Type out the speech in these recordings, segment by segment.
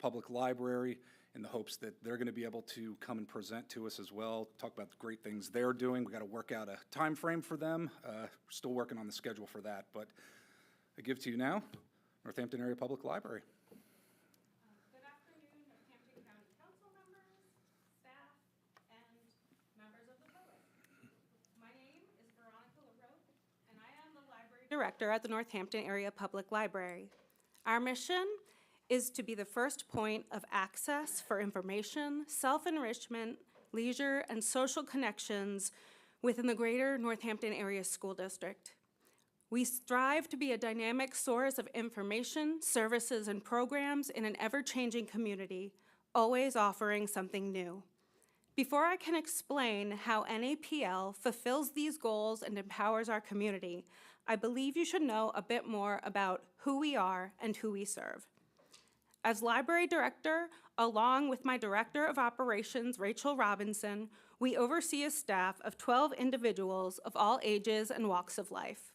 Public Library in the hopes that they're going to be able to come and present to us as well, talk about the great things they're doing. We got to work out a time frame for them. Still working on the schedule for that, but I give to you now, Northampton Area Public Library. Good afternoon, Northampton County Council members, staff, and members of the public. My name is Veronica LaRoque, and I am the Library Director at the Northampton Area Public Library. Our mission is to be the first point of access for information, self-enrichment, leisure, and social connections within the greater Northampton Area School District. We strive to be a dynamic source of information, services, and programs in an ever-changing community, always offering something new. Before I can explain how NAPL fulfills these goals and empowers our community, I believe you should know a bit more about who we are and who we serve. As Library Director, along with my Director of Operations, Rachel Robinson, we oversee a staff of 12 individuals of all ages and walks of life.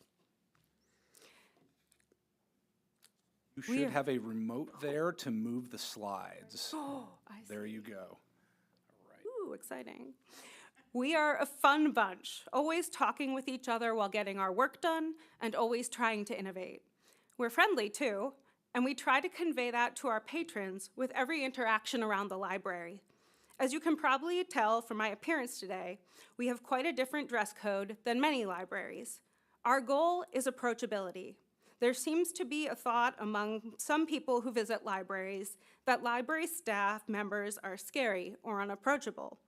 You should have a remote there to move the slides. Oh, I see. There you go. All right. Ooh, exciting. We are a fun bunch, always talking with each other while getting our work done and always trying to innovate. We're friendly too, and we try to convey that to our patrons with every interaction around the library. As you can probably tell from my appearance today, we have quite a different dress code than many libraries. Our goal is approachability. There seems to be a thought among some people who visit libraries that library staff members are scary or unapproachable.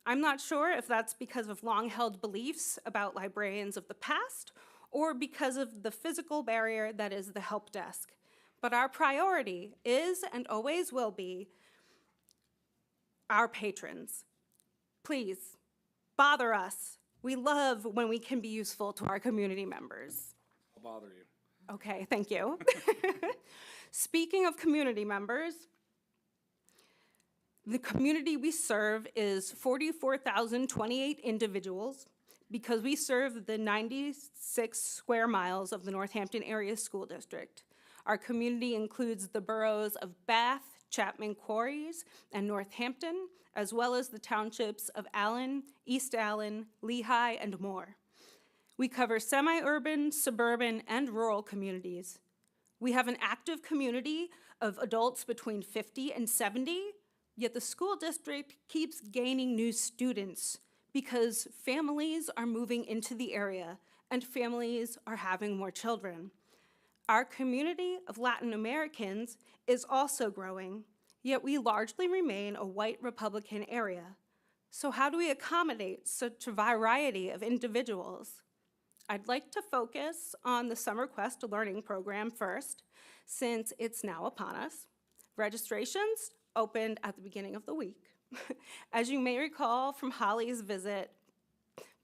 I'm not sure if that's because of long-held beliefs about librarians of the past or because of the physical barrier that is the help desk. But our priority is and always will be our patrons. Please, bother us. We love when we can be useful to our community members. I'll bother you. Okay, thank you. Speaking of community members, the community we serve is 44,028 individuals because we serve the 96 square miles of the Northampton Area School District. Our community includes the boroughs of Bath, Chapman Quarries, and Northampton, as well as the townships of Allen, East Allen, Lehigh, and more. We cover semi-urban, suburban, and rural communities. We have an active community of adults between 50 and 70, yet the school district keeps gaining new students because families are moving into the area and families are having more children. Our community of Latin Americans is also growing, yet we largely remain a white Republican area. So how do we accommodate such a variety of individuals? I'd like to focus on the Summer Quest Learning Program first, since it's now upon us. Registrations opened at the beginning of the week. As you may recall from Holly's visit,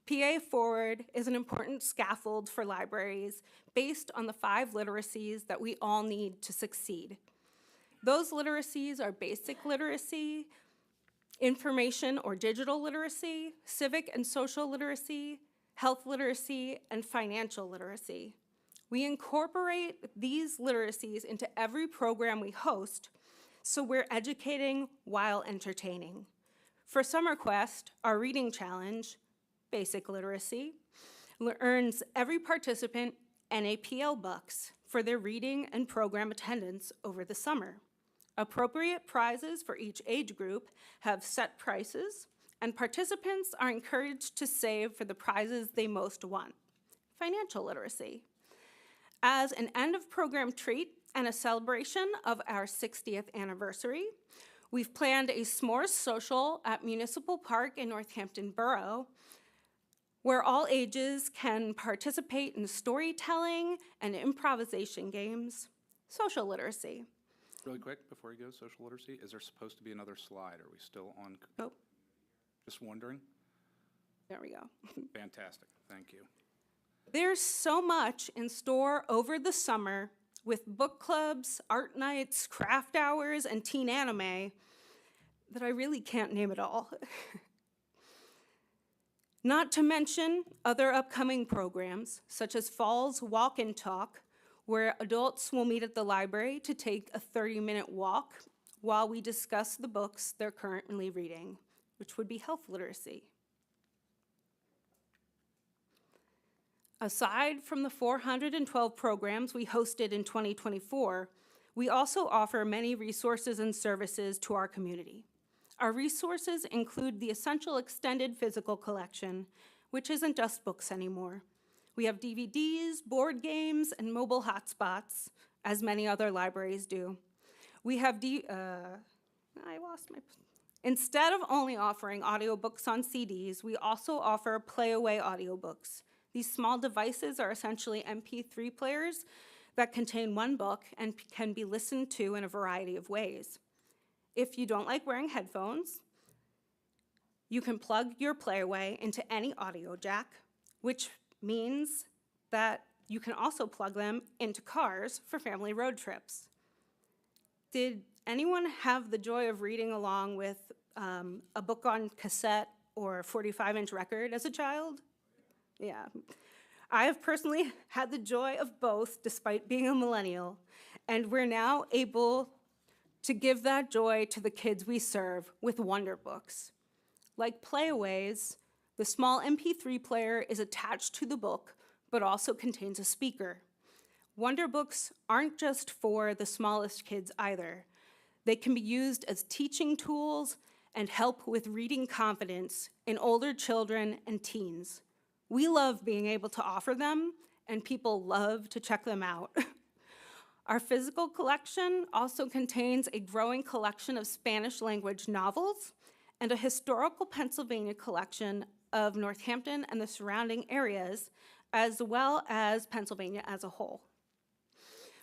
PA Forward is an important scaffold for libraries based on the 5 literacies that we all need to succeed. Those literacies are basic literacy, information or digital literacy, civic and social literacy, health literacy, and financial literacy. We incorporate these literacies into every program we host, so we're educating while entertaining. For Summer Quest, our reading challenge, Basic Literacy, earns every participant NAPL bucks for their reading and program attendance over the summer. Appropriate prizes for each age group have set prices, and participants are encouraged to save for the prizes they most want. Financial literacy. As an end-of-program treat and a celebration of our 60th anniversary, we've planned a s'mores social at Municipal Park in Northampton Borough, where all ages can participate in storytelling and improvisation games. Social literacy. Really quick, before you go, social literacy, is there supposed to be another slide? Are we still on? Oh, Just wondering. there we go. Fantastic, thank you. There's so much in store over the summer with book clubs, art nights, craft hours, and teen anime that I really can't name it all. Not to mention other upcoming programs, such as Fall's Walk and Talk, where adults will meet at the library to take a 30-minute walk while we discuss the books they're currently reading, which would be health literacy. Aside from the 412 programs we hosted in 2024, we also offer many resources and services to our community. Our resources include the essential extended physical collection, which isn't just books anymore. We have DVDs, board games, and mobile hotspots, as many other libraries do. We have Instead of only offering audiobooks on CDs, we also offer Playaway audiobooks. These small devices are essentially MP3 players that contain one book and can be listened to in a variety of ways. If you don't like wearing headphones, you can plug your Playaway into any audio jack, which means that you can also plug them into cars for family road trips. Did anyone have the joy of reading along with a book on cassette or a 45-inch record as a child? Yeah. I have personally had the joy of both despite being a millennial, and we're now able to give that joy to the kids we serve with Wonder Books. Like Playaways, the small MP3 player is attached to the book, but also contains a speaker. Wonder Books aren't just for the smallest kids either. They can be used as teaching tools and help with reading confidence in older children and teens. We love being able to offer them, and people love to check them out. Our physical collection also contains a growing collection of Spanish language novels and a historical Pennsylvania collection of Northampton and the surrounding areas, as well as Pennsylvania as a whole.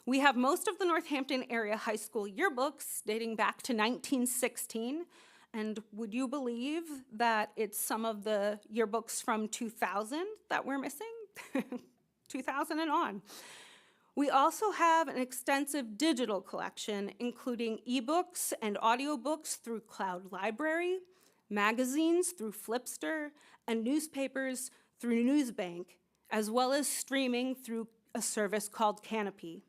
We have most of the Northampton area high school yearbooks dating back to 1916, and would you believe that it's some of the yearbooks from 2000 that we're missing? 2000 and on. We also have an extensive digital collection, including ebooks and audiobooks through Cloud Library, magazines through Flipster, and newspapers through Newsbank, as well as streaming through a service called Canopy.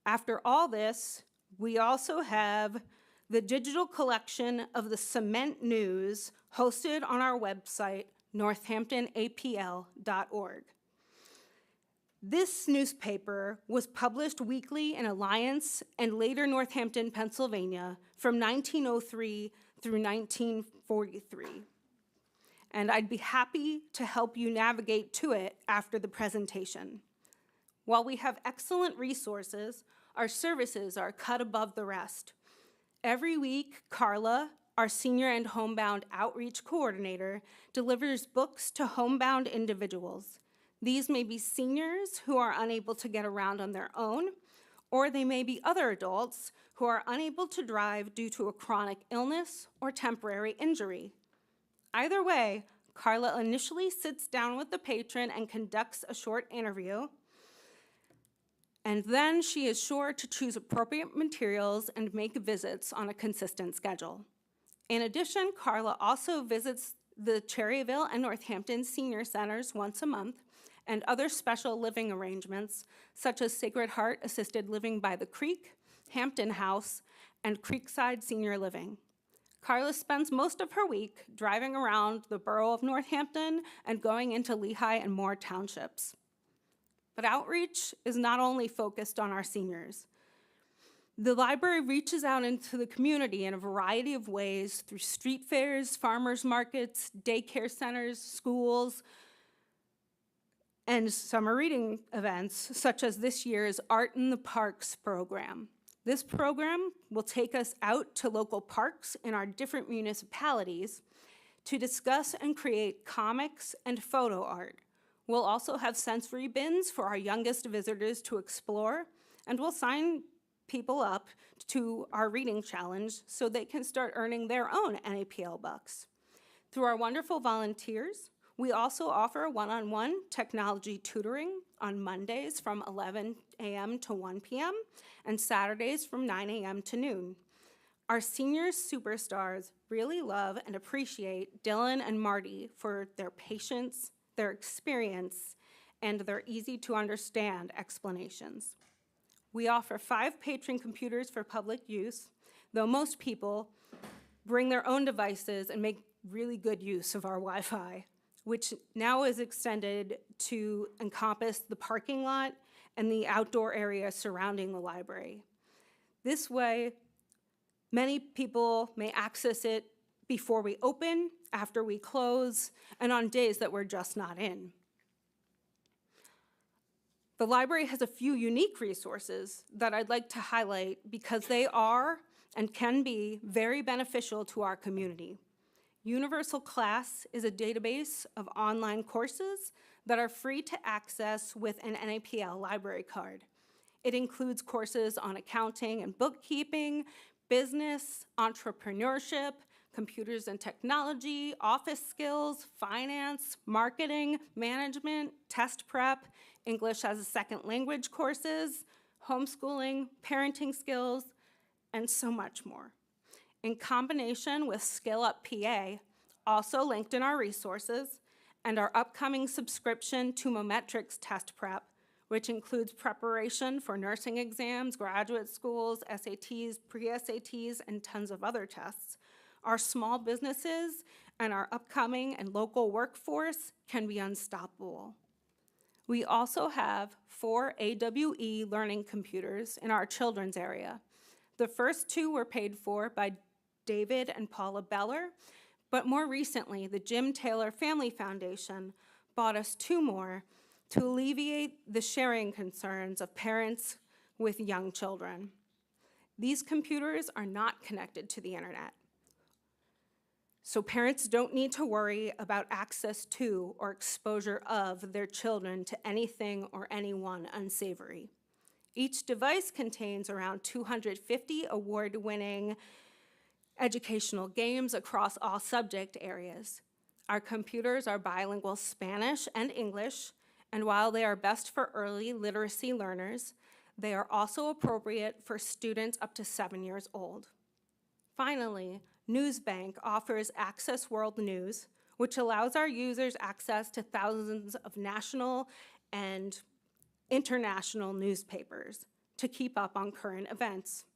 After all this, we also have the digital collection of the Cement News hosted on our website, northamptonapl.org. This newspaper was published weekly in Alliance and later Northampton, Pennsylvania from 1903 through 1943. And I'd be happy to help you navigate to it after the presentation. While we have excellent resources, our services are cut above the rest. Every week, Carla, our senior and homebound outreach coordinator, delivers books to homebound individuals. These may be seniors who are unable to get around on their own, or they may be other adults who are unable to drive due to a chronic illness or temporary injury. Either way, Carla initially sits down with the patron and conducts a short interview, and then she is sure to choose appropriate materials and make visits on a consistent schedule. In addition, Carla also visits the Cherryville and Northampton senior centers once a month and other special living arrangements, such as Sacred Heart Assisted Living by the Creek, Hampton House, and Creekside Senior Living. Carla spends most of her week driving around the borough of Northampton and going into Lehigh and Moore townships. But outreach is not only focused on our seniors. The library reaches out into the community in a variety of ways through street fairs, farmers markets, daycare centers, schools, and summer reading events, such as this year's Art in the Parks program. This program will take us out to local parks in our different municipalities to discuss and create comics and photo art. We'll also have sensory bins for our youngest visitors to explore, and we'll sign people up to our reading challenge so they can start earning their own NAPL bucks. Through our wonderful volunteers, we also offer one-on-one technology tutoring on Mondays from 11 a.m. to 1 p.m. and Saturdays from 9 a.m. to noon. Our senior superstars really love and appreciate Dylan and Marty for their patience, their experience, and their easy-to-understand explanations. We offer 5 patron computers for public use. though most people bring their own devices and make really good use of our Wi-Fi, which now is extended to encompass the parking lot and the outdoor area surrounding the library. This way, many people may access it before we open, after we close, and on days that we're just not in. The library has a few unique resources that I'd like to highlight because they are and can be very beneficial to our community. Universal Class is a database of online courses that are free to access with an NAPL library card. It includes courses on accounting and bookkeeping, business, entrepreneurship, computers and technology, office skills, finance, marketing, management, test prep, English as a second language courses, homeschooling, parenting skills, and so much more. In combination with Skill Up PA, also linked in our resources, and our upcoming subscription to Mometrics test prep, which includes preparation for nursing exams, graduate schools, SATs, pre-SATs, and tons of other tests, our small businesses and our upcoming and local workforce can be unstoppable. We also have 4 AWE learning computers in our children's area. The first 2 were paid for by David and Paula Beller, but more recently, the Jim Taylor Family Foundation bought us 2 more to alleviate the sharing concerns of parents with young children. These computers are not connected to the internet, so parents don't need to worry about access to or exposure of their children to anything or anyone unsavory. Each device contains around 250 award-winning educational games across all subject areas. Our computers are bilingual Spanish and English, and while they are best for early literacy learners, they are also appropriate for students up to 7 years old. Finally, Newsbank offers Access World News, which allows our users access to thousands of national and international newspapers to keep up on current events.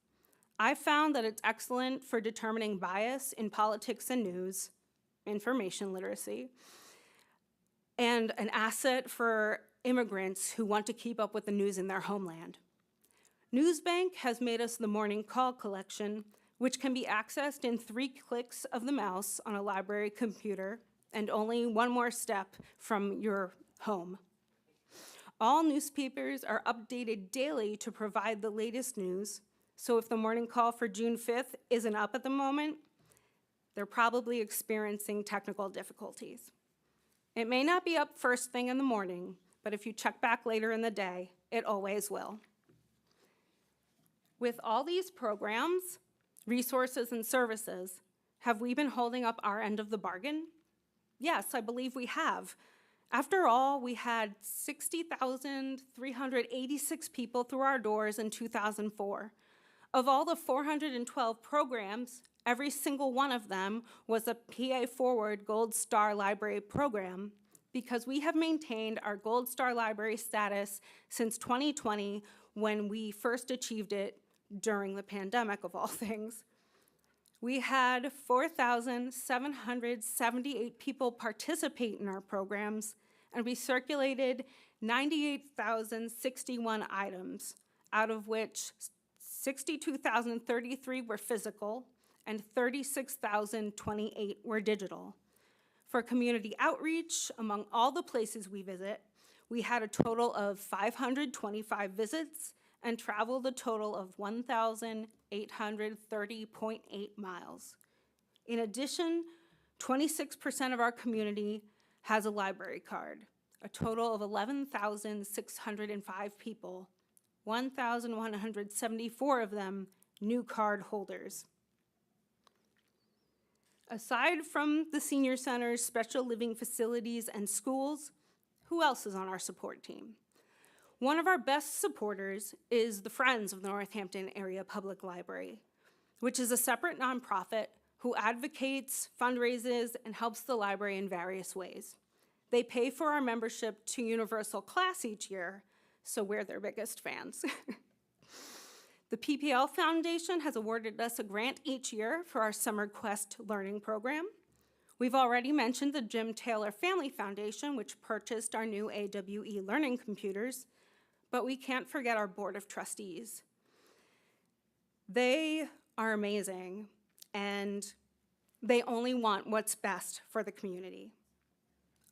I've found that it's excellent for determining bias in politics and news, information literacy, and an asset for immigrants who want to keep up with the news in their homeland. Newsbank has made us the Morning Call collection, which can be accessed in 3 clicks of the mouse on a library computer and only 1 more step from your home. All newspapers are updated daily to provide the latest news, so if the Morning Call for June 5th isn't up at the moment, they're probably experiencing technical difficulties. It may not be up first thing in the morning, but if you check back later in the day, it always will. With all these programs, resources, and services, have we been holding up our end of the bargain? Yes, I believe we have. After all, we had 60,386 people through our doors in 2004. Of all the 412 programs, every single one of them was a PA Forward Gold Star Library program because we have maintained our Gold Star Library status since 2020 when we first achieved it during the pandemic of all things. We had 4,778 people participate in our programs, and we circulated 98,061 items, out of which 62,033 were physical and 36,028 were digital. For community outreach, among all the places we visit, we had a total of 525 visits and traveled a total of 1,830.8 miles. In addition, 26% of our community has a library card, a total of 11,605 people, 1,174 of them new card holders. Aside from the senior centers, special living facilities, and schools, who else is on our support team? One of our best supporters is the Friends of the Northampton Area Public Library, which is a separate nonprofit who advocates, fundraises, and helps the library in various ways. They pay for our membership to Universal Class each year, so we're their biggest fans. The PPL Foundation has awarded us a grant each year for our Summer Quest learning program. We've already mentioned the Jim Taylor Family Foundation, which purchased our new AWE learning computers, but we can't forget our Board of Trustees. They are amazing, and they only want what's best for the community.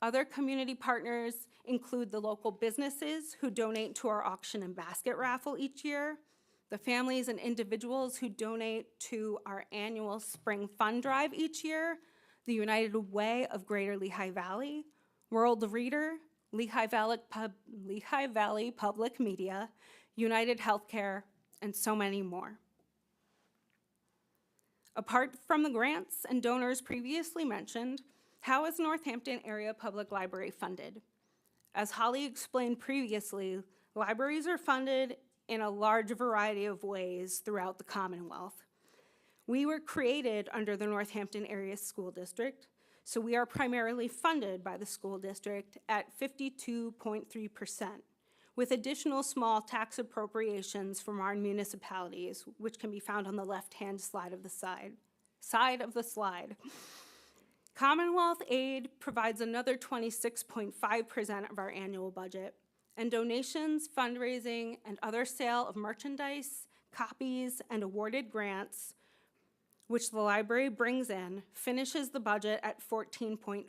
Other community partners include the local businesses who donate to our auction and basket raffle each year, the families and individuals who donate to our annual spring fund drive each year, the United Way of Greater Lehigh Valley, World Reader, Lehigh Valley Public Media, United Healthcare, and so many more. Apart from the grants and donors previously mentioned, how is Northampton Area Public Library funded? As Holly explained previously, libraries are funded in a large variety of ways throughout the Commonwealth. We were created under the Northampton Area School District, so we are primarily funded by the school district at 52.3%, with additional small tax appropriations from our municipalities, which can be found on the left-hand side of the slide. Commonwealth aid provides another 26.5% of our annual budget, and donations, fundraising, and other sale of merchandise, copies, and awarded grants, which the library brings in, finishes the budget at 14.4%.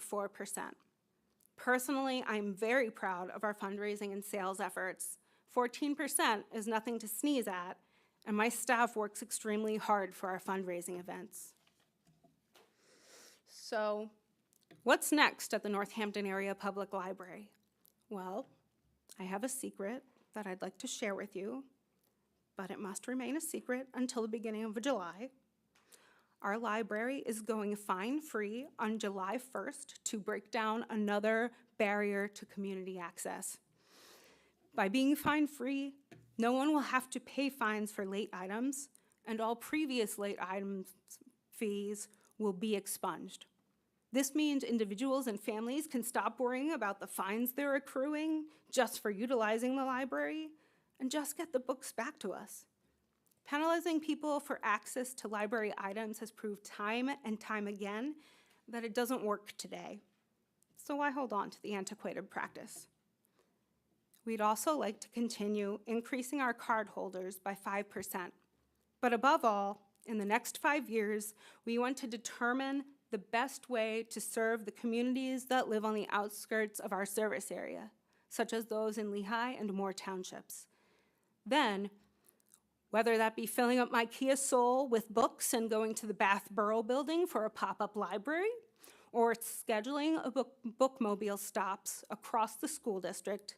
Personally, I'm very proud of our fundraising and sales efforts. 14% is nothing to sneeze at, and my staff works extremely hard for our fundraising events. So, what's next at the Northampton Area Public Library? Well, I have a secret that I'd like to share with you, but it must remain a secret until the beginning of July. Our library is going fine-free on July 1st to break down another barrier to community access. By being fine-free, no one will have to pay fines for late items, and all previous late items fees will be expunged. This means individuals and families can stop worrying about the fines they're accruing just for utilizing the library and just get the books back to us. Penalizing people for access to library items has proved time and time again that it doesn't work today. So why hold on to the antiquated practice? We'd also like to continue increasing our card holders by 5%. But above all, in the next 5 years, we want to determine the best way to serve the communities that live on the outskirts of our service area, such as those in Lehigh and Moore townships. Then, whether that be filling up my Kia Soul with books and going to the Bath Borough Building for a pop-up library, or scheduling a bookmobile stops across the school district,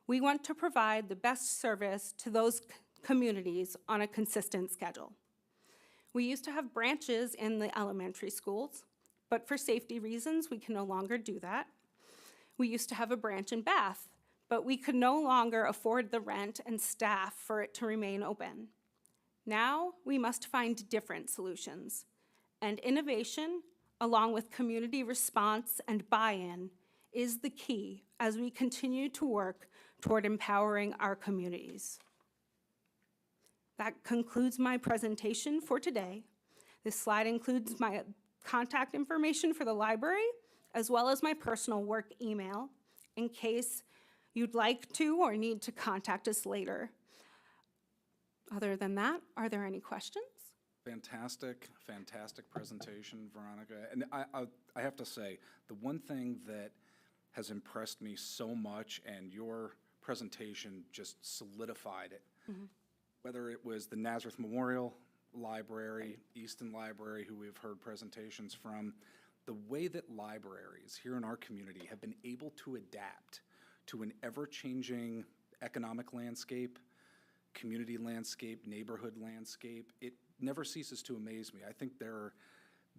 we want to provide the best service to those communities on a consistent schedule. We used to have branches in the elementary schools, but for safety reasons, we can no longer do that. We used to have a branch in Bath, but we could no longer afford the rent and staff for it to remain open. Now, we must find different solutions, and innovation, along with community response and buy-in, is the key as we continue to work toward empowering our communities. That concludes my presentation for today. This slide includes my contact information for the library, as well as my personal work email, in case you'd like to or need to contact us later. Other than that, are there any questions? Fantastic, fantastic presentation, Veronica. And I have to say, the one thing that has impressed me so much, and your presentation just solidified it, whether it was the Nazareth Memorial Library, Easton Library, who we've heard presentations from, the way that libraries here in our community have been able to adapt to an ever-changing economic landscape, community landscape, neighborhood landscape, it never ceases to amaze me. I think there are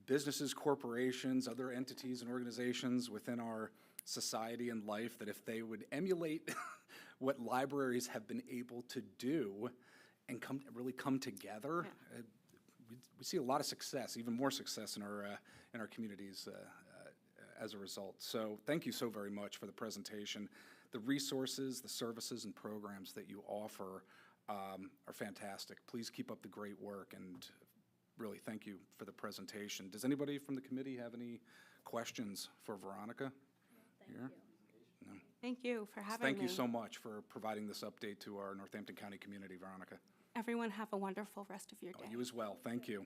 businesses, corporations, other entities and organizations within our society and life that if they would emulate what libraries have been able to do and really come together, we see a lot of success, even more success in our communities as a result. So thank you so very much for the presentation. The resources, the services, and programs that you offer are fantastic. Please keep up the great work, and really thank you for the presentation. Does anybody from the committee have any questions for Veronica? Here? Thank you for having me. Thank you so much for providing this update to our Northampton County community, Veronica. Everyone have a wonderful rest of your day. You as well. Thank you.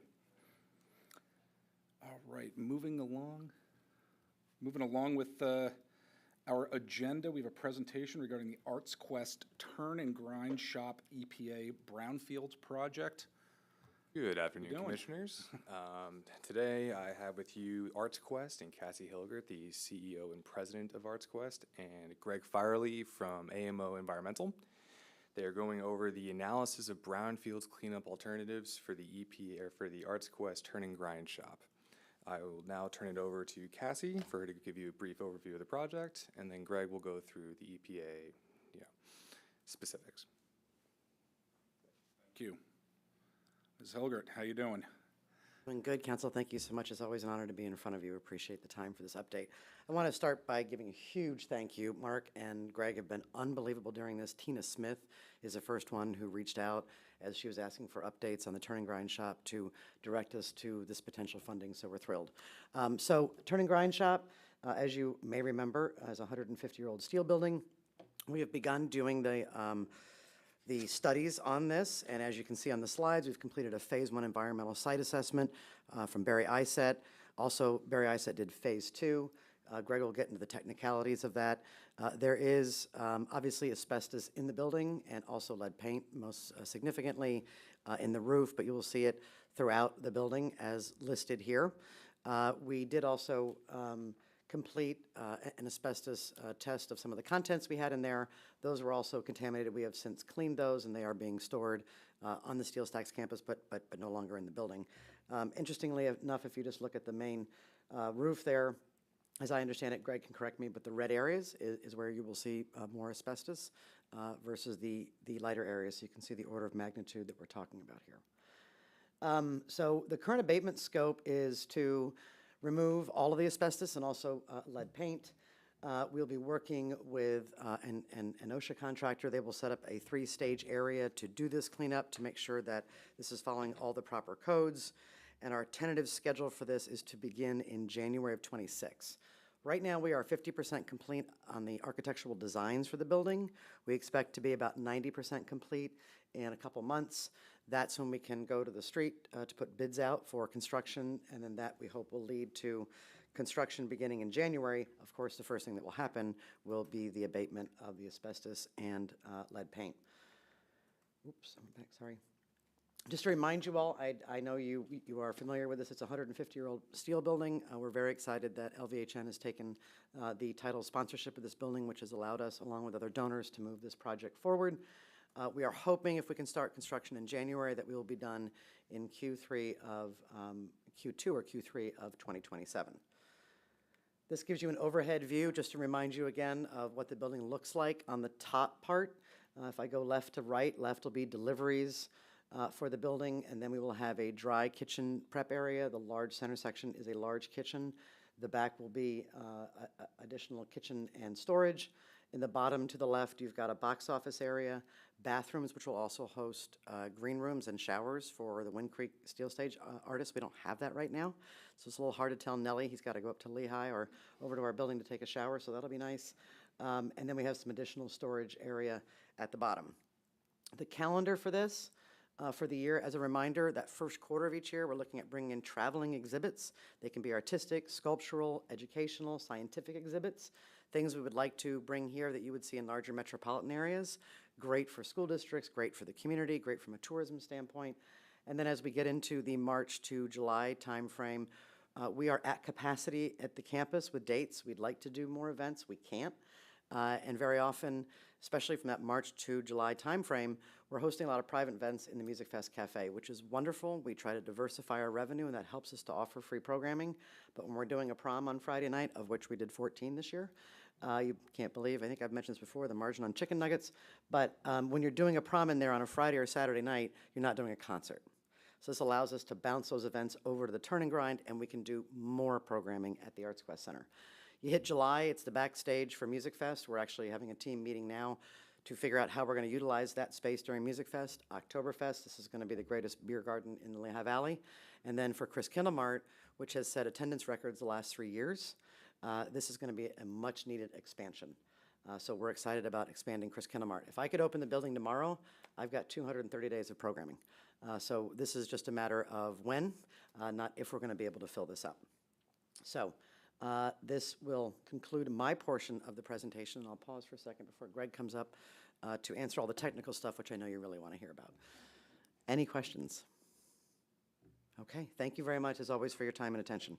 All right, moving along. Moving along with our agenda, we have a presentation regarding the Arts Quest Turn and Grind Shop EPA Brownfields project. Good afternoon, doing? Commissioners. Today I have with you Arts Quest and Cassie Hilgert, the CEO and President of Arts Quest, and Greg Firely from AMO Environmental. They are going over the analysis of brownfields cleanup alternatives for the EPA, or for the Arts Quest Turn and Grind Shop. I will now turn it over to Cassie for her to give you a brief overview of the project, and then Greg will go through the EPA specifics. Thank you. Ms. Hilgert, how you doing? Doing good, Council. Thank you so much. It's always an honor to be in front of you. Appreciate the time for this update. I want to start by giving a huge thank you. Mark and Greg have been unbelievable during this. Tina Smith is the first one who reached out as she was asking for updates on the Turn and Grind Shop to direct us to this potential funding, so we're thrilled. So Turn and Grind Shop, as you may remember, is a 150-year-old steel building. We have begun doing the studies on this, and as you can see on the slides, we've completed a Phase 1 environmental site assessment from Barry Iset. Also, Barry Iset did Phase 2. Greg will get into the technicalities of that. There is obviously asbestos in the building and also lead paint, most significantly in the roof, but you will see it throughout the building as listed here. We did also complete an asbestos test of some of the contents we had in there. Those were also contaminated. We have since cleaned those, and they are being stored on the Steel Stacks campus, but no longer in the building. Interestingly enough, if you just look at the main roof there, as I understand it, Greg can correct me, but the red areas is where you will see more asbestos versus the lighter areas. So you can see the order of magnitude that we're talking about here. So the current abatement scope is to remove all of the asbestos and also lead paint. We'll be working with an OSHA contractor. They will set up a 3-stage area to do this cleanup to make sure that this is following all the proper codes. And our tentative schedule for this is to begin in January of '26. Right now, we are 50% complete on the architectural designs for the building. We expect to be about 90% complete in a couple months. That's when we can go to the street to put bids out for construction, and then that we hope will lead to construction beginning in January. Of course, the first thing that will happen will be the abatement of the asbestos and lead paint. Oops, I'm back, sorry. Just to remind you all, I know you are familiar with this. It's a 150-year-old steel building. We're very excited that LVHN has taken the title sponsorship of this building, which has allowed us, along with other donors, to move this project forward. We are hoping, if we can start construction in January, that we will be done in Q2 or Q3 of 2027. This gives you an overhead view, just to remind you again of what the building looks like on the top part. If I go left to right, left will be deliveries for the building, and then we will have a dry kitchen prep area. The large center section is a large kitchen. The back will be additional kitchen and storage. In the bottom to the left, you've got a box office area, bathrooms, which will also host green rooms and showers for the Wind Creek Steel Stage artists. We don't have that right now, so it's a little hard to tell Nellie. He's got to go up to Lehigh or over to our building to take a shower, so that'll be nice. And then we have some additional storage area at the bottom. The calendar for this, for the year, as a reminder, that first quarter of each year, we're looking at bringing in traveling exhibits. They can be artistic, sculptural, educational, scientific exhibits, things we would like to bring here that you would see in larger metropolitan areas. Great for school districts, great for the community, great from a tourism standpoint. And then as we get into the March to July timeframe, we are at capacity at the campus with dates. We'd like to do more events. We can't. And very often, especially from that March to July timeframe, we're hosting a lot of private events in the Music Fest Cafe, which is wonderful. We try to diversify our revenue, and that helps us to offer free programming. But when we're doing a prom on Friday night, of which we did 14 this year, you can't believe, I think I've mentioned this before, the margin on chicken nuggets. But when you're doing a prom in there on a Friday or Saturday night, you're not doing a concert. So this allows us to bounce those events over to the Turn and Grind, and we can do more programming at the Arts Quest Center. You hit July, it's the backstage for Music Fest. We're actually having a team meeting now to figure out how we're going to utilize that space during Music Fest, Oktoberfest. This is going to be the greatest beer garden in the Lehigh Valley. And then for Christkindlmarkt, which has set attendance records the last 3 years, this is going to be a much-needed expansion. So we're excited about expanding Christkindlmarkt. If I could open the building tomorrow, I've got 230 days of programming. So this is just a matter of when, not if we're going to be able to fill this up. So this will conclude my portion of the presentation. I'll pause for a second before Greg comes up to answer all the technical stuff, which I know you really want to hear about. Any questions? Okay, thank you very much, as always, for your time and attention.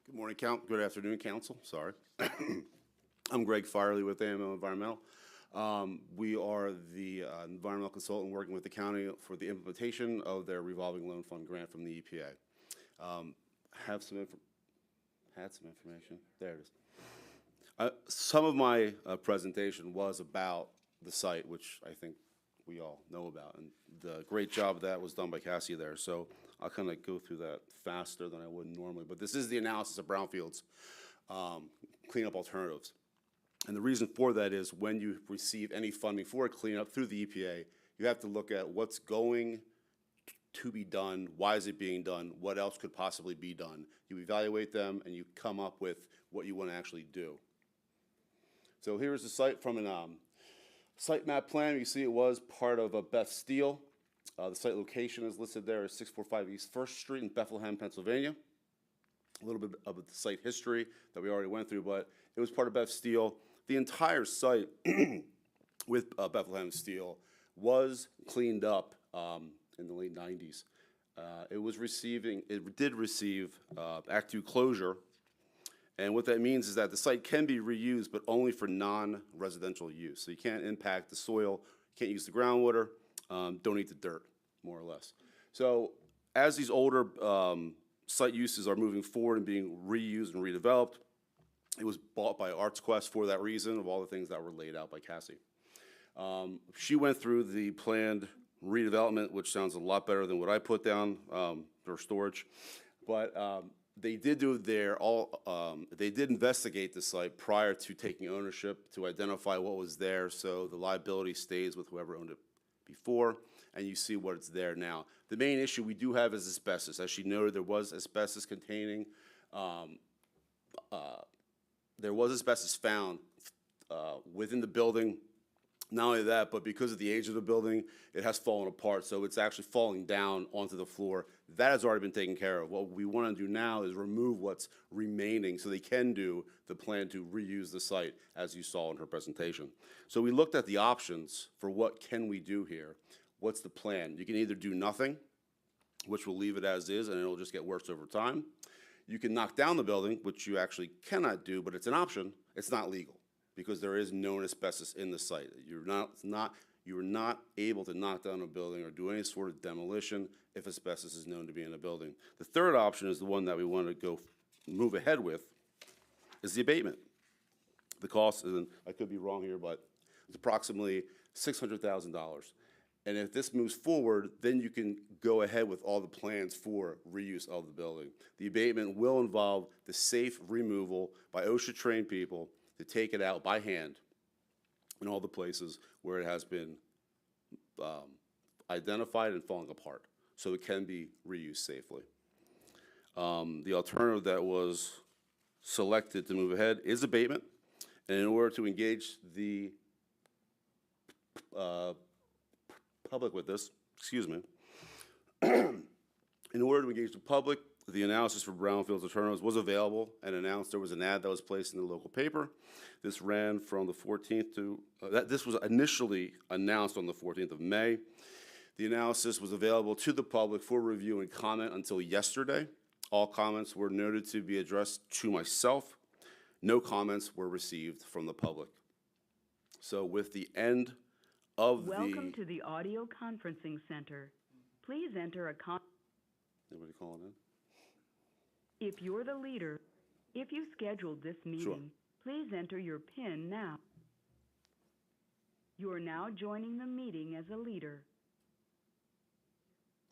Good morning, good afternoon, Council, sorry. I'm Greg Firely with AMO Environmental. We are the environmental consultant working with the county for the implementation of their revolving loan fund grant from the EPA. Had some information, there it is. Some of my presentation was about the site, which I think we all know about, and the great job that was done by Cassie there. So I'll kind of go through that faster than I would normally. But this is the analysis of brownfields cleanup alternatives. And the reason for that is when you receive any funding for a cleanup through the EPA, you have to look at what's going to be done, why is it being done, what else could possibly be done. You evaluate them and you come up with what you want to actually do. So here's the site from a site map plan. You see it was part of a Beth Steel. The site location is listed there as 645 East 1st Street in Bethlehem, Pennsylvania. A little bit of the site history that we already went through, but it was part of Beth Steel. The entire site with Bethlehem Steel was cleaned up in the late 90s. It did receive Act 2 closure. And what that means is that the site can be reused, but only for non-residential use. So you can't impact the soil, can't use the groundwater, don't eat the dirt, more or less. So as these older site uses are moving forward and being reused and redeveloped, it was bought by ArtsQuest for that reason, of all the things that were laid out by Cassie. She went through the planned redevelopment, which sounds a lot better than what I put down for storage. But they did do they did investigate the site prior to taking ownership to identify what was there, so the liability stays with whoever owned it before, and you see what's there now. The main issue we do have is asbestos. As she noted, there was asbestos containing, there was asbestos found within the building. Not only that, but because of the age of the building, it has fallen apart, so it's actually falling down onto the floor. That has already been taken care of. What we want to do now is remove what's remaining so they can do the plan to reuse the site, as you saw in her presentation. So we looked at the options for what can we do here. What's the plan? You can either do nothing, which will leave it as is, and it'll just get worse over time. You can knock down the building, which you actually cannot do, but it's an option. It's not legal, because there is known asbestos in the site. You are not able to knock down a building or do any sort of demolition if asbestos is known to be in a building. The third option is the one that we want to move ahead with, is the abatement. The cost, and I could be wrong here, but it's approximately $600,000. And if this moves forward, then you can go ahead with all the plans for reuse of the building. The abatement will involve the safe removal by OSHA-trained people to take it out by hand in all the places where it has been identified and falling apart, so it can be reused safely. The alternative that was selected to move ahead is abatement, and in order to engage the public with this, in order to engage the public, the analysis for brownfields alternatives was available and announced. There was an ad that was placed in the local paper. This ran from the 14th to, this was initially announced on the 14th of May. The analysis was available to the public for review and comment until yesterday. All comments were noted to be addressed to myself. No comments were received from the public. So with the end of Welcome to the audio conferencing center. Please enter a Anybody calling in? If you're the leader, if you scheduled this meeting, please enter your PIN now. You are now joining the meeting as a leader.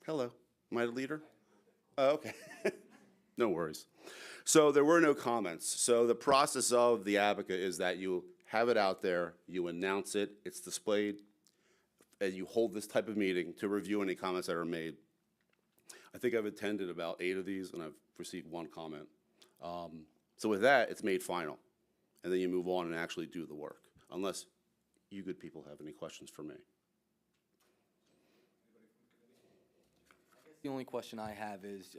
Hello, am I the leader? Oh, okay. No worries. So there were no comments. So the process of the Abaca is that you have it out there, you announce it, it's displayed, and you hold this type of meeting to review any comments that are made. I think I've attended about 8 of these, and I've received 1 comment. So with that, it's made final, and then you move on and actually do the work, unless you good people have any questions for me. The only question I have is,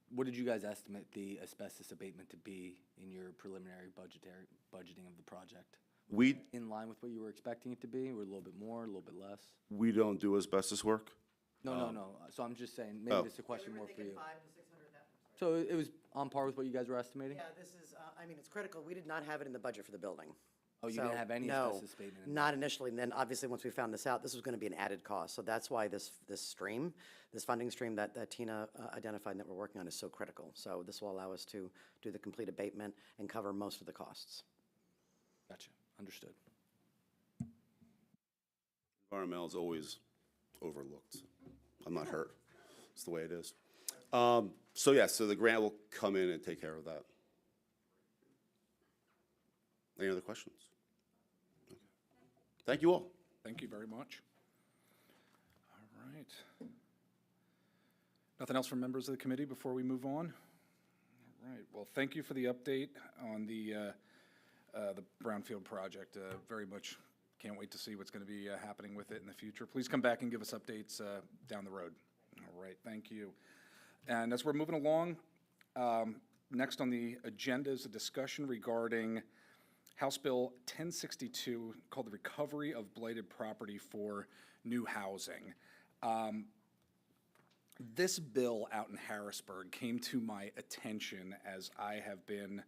what did you guys estimate the asbestos abatement to be in your preliminary budgeting of the project? We In line with what you were expecting it to be, or a little bit more, a little bit less? don't do asbestos work. No. So I'm just saying, maybe Oh. this is a question more for you. 500 to 600, that. So it was on par with what you guys were estimating? Yeah, this is, I mean, it's critical. We did not have it in the budget for the building. Oh, you didn't So, have any no, asbestos abatement in not initially. And then obviously, once we found this out, this was going to be an added cost. So that's why this funding stream that Tina identified and that we're working on is so critical. So this will allow us to do the complete abatement and cover most of the costs. Gotcha, understood. Environmental is always overlooked. I'm not hurt. It's the way it is. So yeah, so the grant will come in and take care of that. Any other questions? Okay. Thank you all. Thank you very much. All right. Nothing else from members of the committee before we move on? All right, well, thank you for the update on the Brownfield project. Very much can't wait to see what's going to be happening with it in the future. Please come back and give us updates down the road. All right, thank you. And as we're moving along, next on the agenda is a discussion regarding House Bill 1062, called the Recovery of Blighted Property for New Housing. This bill out in Harrisburg came to my attention as I have been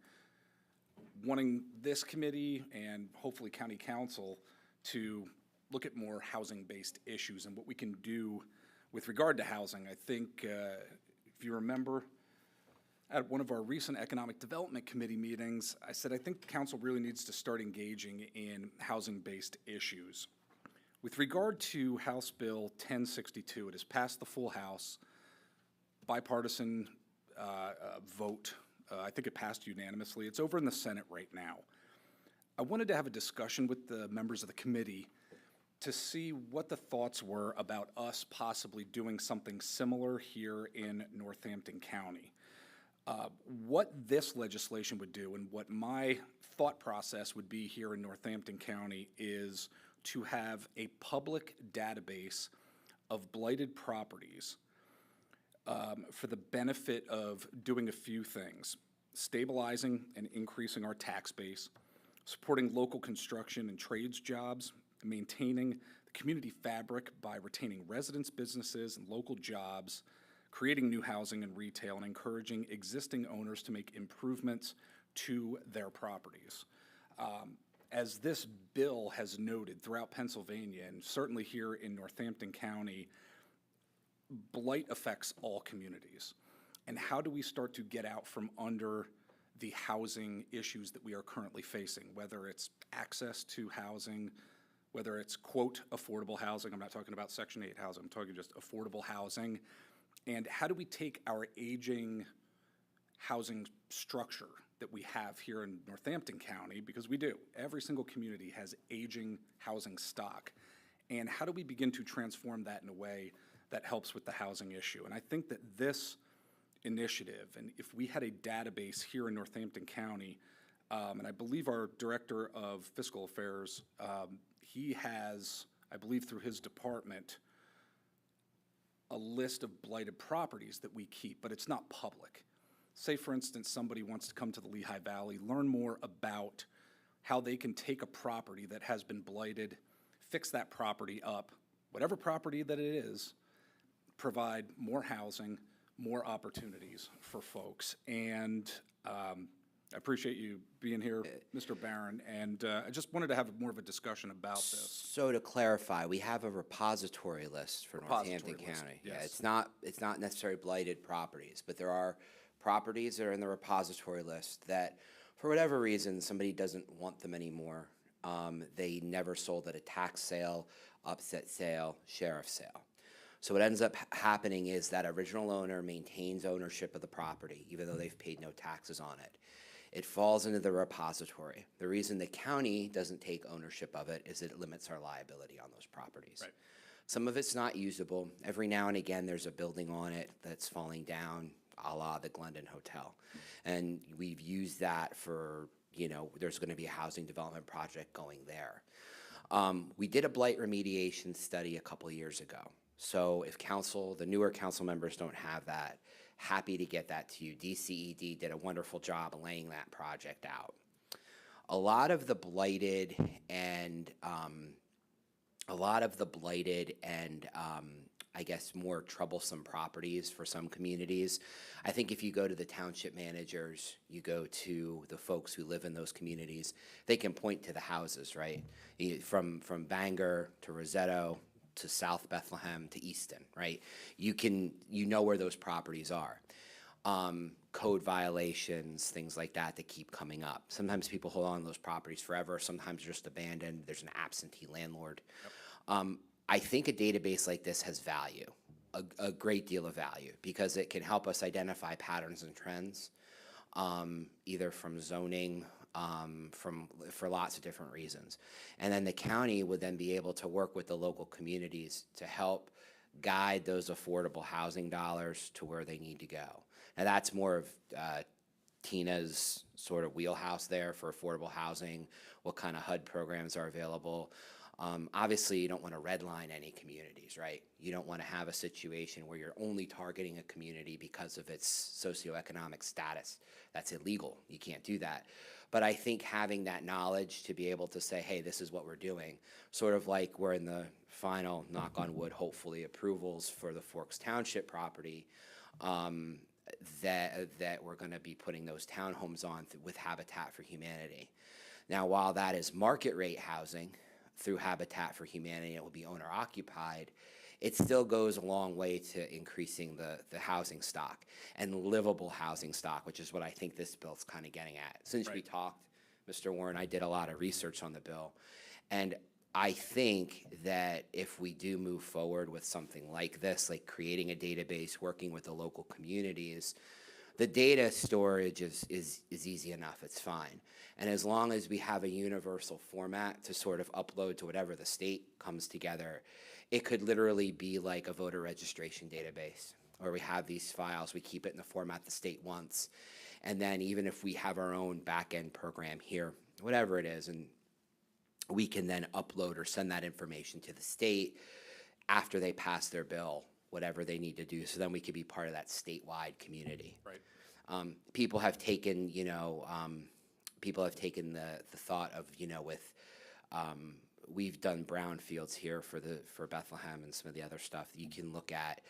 wanting this committee and hopefully county council to look at more housing-based issues and what we can do with regard to housing. I think, if you remember, at one of our recent Economic Development Committee meetings, I said I think council really needs to start engaging in housing-based issues. With regard to House Bill 1062, it has passed the full House, bipartisan vote. I think it passed unanimously. It's over in the Senate right now. I wanted to have a discussion with the members of the committee to see what the thoughts were about us possibly doing something similar here in Northampton County. What this legislation would do and what my thought process would be here in Northampton County is to have a public database of blighted properties for the benefit of doing a few things: stabilizing and increasing our tax base, supporting local construction and trades jobs, maintaining the community fabric by retaining residents, businesses, and local jobs, creating new housing and retail, and encouraging existing owners to make improvements to their properties. As this bill has noted throughout Pennsylvania, and certainly here in Northampton County, blight affects all communities. And how do we start to get out from under the housing issues that we are currently facing, whether it's access to housing, whether it's, quote, affordable housing? I'm not talking about Section 8 housing, I'm talking just affordable housing. And how do we take our aging housing structure that we have here in Northampton County, because we do, every single community has aging housing stock, and how do we begin to transform that in a way that helps with the housing issue? And I think that this initiative, and if we had a database here in Northampton County, and I believe our Director of Fiscal Affairs, he has, I believe through his department, a list of blighted properties that we keep, but it's not public. Say, for instance, somebody wants to come to the Lehigh Valley, learn more about how they can take a property that has been blighted, fix that property up, whatever property that it is, provide more housing, more opportunities for folks. And I appreciate you being here, Mr. Barron, and I just wanted to have more of a discussion about this. So to clarify, we have a repository list for Northampton Repository list, County. yes. Yeah, it's not necessarily blighted properties, but there are properties that are in the repository list that, for whatever reason, somebody doesn't want them anymore. They never sold at a tax sale, upset sale, sheriff sale. So what ends up happening is that original owner maintains ownership of the property, even though they've paid no taxes on it. It falls into the repository. The reason the county doesn't take ownership of it is it limits our liability on those properties. Right. Some of it's not usable. Every now and again, there's a building on it that's falling down, a la the Glendon Hotel. And we've used that for, there's going to be a housing development project going there. We did a blight remediation study a couple years ago. So if the newer council members don't have that, happy to get that to you. DCED did a wonderful job of laying that project out. A lot of the blighted and I guess more troublesome properties for some communities. I think if you go to the township managers, you go to the folks who live in those communities, they can point to the houses, right? From Bangor to Rosetto to South Bethlehem to Easton, right? You know where those properties are. Code violations, things like that keep coming up. Sometimes people hold on to those properties forever. Sometimes they're just abandoned. There's an absentee landlord. I think a database like this has value, a great deal of value, because it can help us identify patterns and trends, either from zoning, for lots of different reasons. And then the county would then be able to work with the local communities to help guide those affordable housing dollars to where they need to go. Now that's more of Tina's sort of wheelhouse there for affordable housing, what kind of HUD programs are available. Obviously, you don't want to redline any communities, right? You don't want to have a situation where you're only targeting a community because of its socioeconomic status. That's illegal. You can't do that. But I think having that knowledge to be able to say, hey, this is what we're doing, sort of like we're in the final, knock on wood, hopefully approvals for the Forks Township property, that we're going to be putting those townhomes on with Habitat for Humanity. Now, while that is market rate housing, through Habitat for Humanity, it will be owner occupied, it still goes a long way to increasing the housing stock and livable housing stock, which is what I think this bill's kind of getting at. Since we talked, Mr. Warren, I did a lot of research on the bill, and I think that if we do move forward with something like this, like creating a database, working with the local communities, the data storage is easy enough, it's fine. And as long as we have a universal format to sort of upload to whatever the state comes together, it could literally be like a voter registration database, where we have these files, we keep it in the format the state wants, and then even if we have our own back-end program here, whatever it is, and we can then upload or send that information to the state after they pass their bill, whatever they need to do, so then we could be part of that statewide community. Right. People have taken, the thought of, we've done brownfields here for Bethlehem and some of the other stuff. You can look at,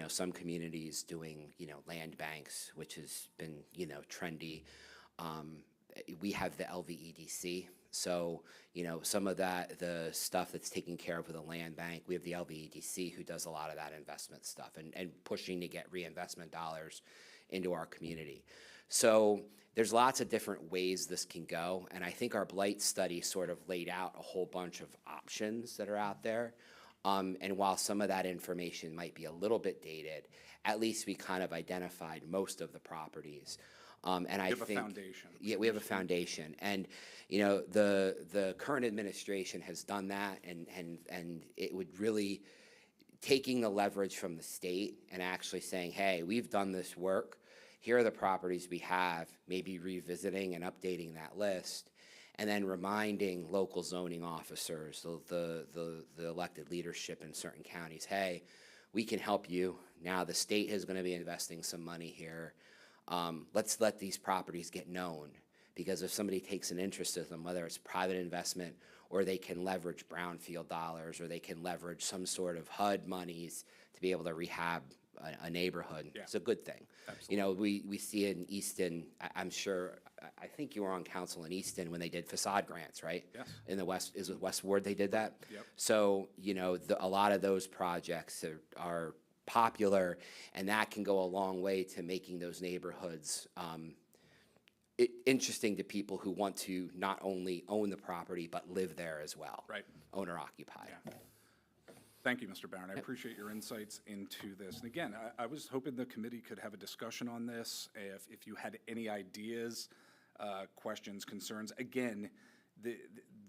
some communities doing, land banks, which has been, trendy. We have the LVEDC. So, some of the stuff that's taken care of with a land bank, we have the LVEDC who does a lot of that investment stuff and pushing to get reinvestment dollars into our community. So there's lots of different ways this can go, and I think our blight study sort of laid out a whole bunch of options that are out there. And while some of that information might be a little bit dated, at least we kind of identified most of the properties. And I think We have a foundation. Yeah, we have a foundation, and the current administration has done that, and it would really taking the leverage from the state and actually saying, hey, we've done this work. Here are the properties we have. Maybe revisiting and updating that list, and then reminding local zoning officers, the elected leadership in certain counties, hey, we can help you. Now the state is going to be investing some money here. Let's let these properties get known, because if somebody takes an interest in them, whether it's private investment or they can leverage brownfield dollars or they can leverage some sort of HUD monies to be able to rehab a neighborhood, it's a good thing. Absolutely. We see in Easton, I'm sure, I think you were on council in Easton when they did facade grants, right? Yes. In the West, is it West Ward they did that? Yep. So, a lot of those projects are popular, and that can go a long way to making those neighborhoods interesting to people who want to not only own the property but live there as well. Right. Owner occupied. Yeah. Thank you, Mr. Barron. I appreciate your insights into this. And again, I was hoping the committee could have a discussion on this. If you had any ideas, questions, concerns, again,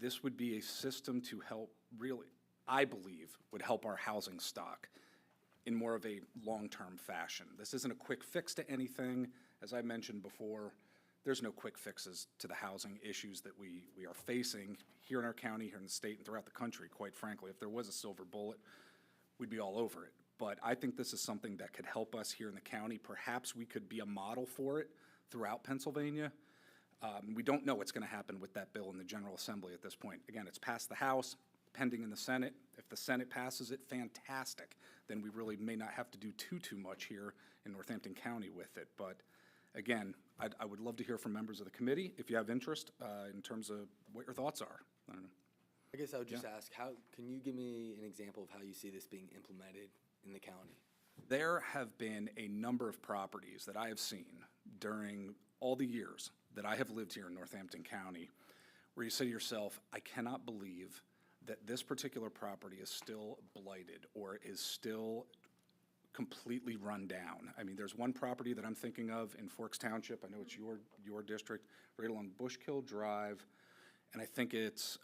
this would be a system to help really, I believe, would help our housing stock in more of a long-term fashion. This isn't a quick fix to anything. As I mentioned before, there's no quick fixes to the housing issues that we are facing here in our county, here in the state, and throughout the country, quite frankly. If there was a silver bullet, we'd be all over it. But I think this is something that could help us here in the county. Perhaps we could be a model for it throughout Pennsylvania. We don't know what's going to happen with that bill in the General Assembly at this point. Again, it's passed the House, pending in the Senate. If the Senate passes it, fantastic. Then we really may not have to do too much here in Northampton County with it. But again, I would love to hear from members of the committee if you have interest in terms of what your thoughts are. I don't know. I guess I would just ask, can you give me an example of how you see this being implemented in the county? There have been a number of properties that I have seen during all the years that I have lived here in Northampton County where you say to yourself, I cannot believe that this particular property is still blighted or is still completely run down. I mean, there's one property that I'm thinking of in Forks Township. I know it's your district, right along Bushkill Drive, and I think it's